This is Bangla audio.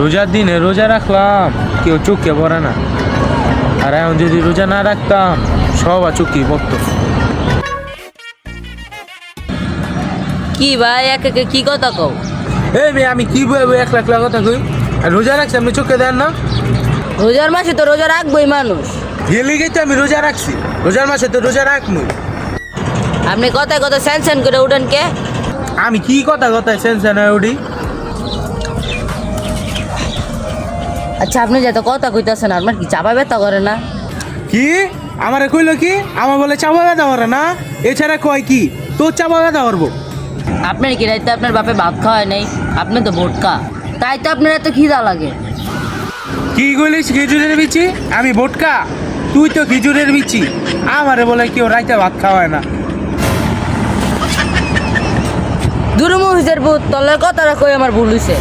রোজার দিনে রোজা রাখলাম, কেউ চোখে পড়ে না। আর এখন যদি রোজা না রাখতাম, সব চোখে পড়তো। কি ভাই একে একে কি কথা কও? এই মেয়ে, আমি কি বলবো এক লাখ লাখ কথা কই? আর রোজা রাখছি, আপনি চোখে দেন না? রোজার মাসে তো রোজা রাখবোই মানুষ। গেলে গেছে আমি রোজা রাখছি, রোজার মাসে তো রোজা রাখবো। আপনি কথায় কথা স্যান করে উঠেন কে? আমি কি কথা কথায় সেন্সন হয়ে উঠি? আচ্ছা আপনি যত কথা কইতাছেন আপনার কি চাপা ব্যথা করে না? কি আমারে কইলো কি? আমার বলে চাপা ব্যথা করে না? এছাড়া কয় কি তোর চাপা ব্যথা করবো? আপনার কি রাইতে আপনার বাপে ভাত খাওয়ায় নাই? আপনি তো ভোটকা, তাই তো আপনার এত খিদা লাগে। কি কইলিস খেজুরের বিচি? আমি ভোটকা, তুই তো খেজুরের বিচি। আমারে বলে কেউ রাইতে ভাত খাওয়ায় না। দুরু মহিষের ভূত তলের কথাটা কই আমার ভুল হইছে।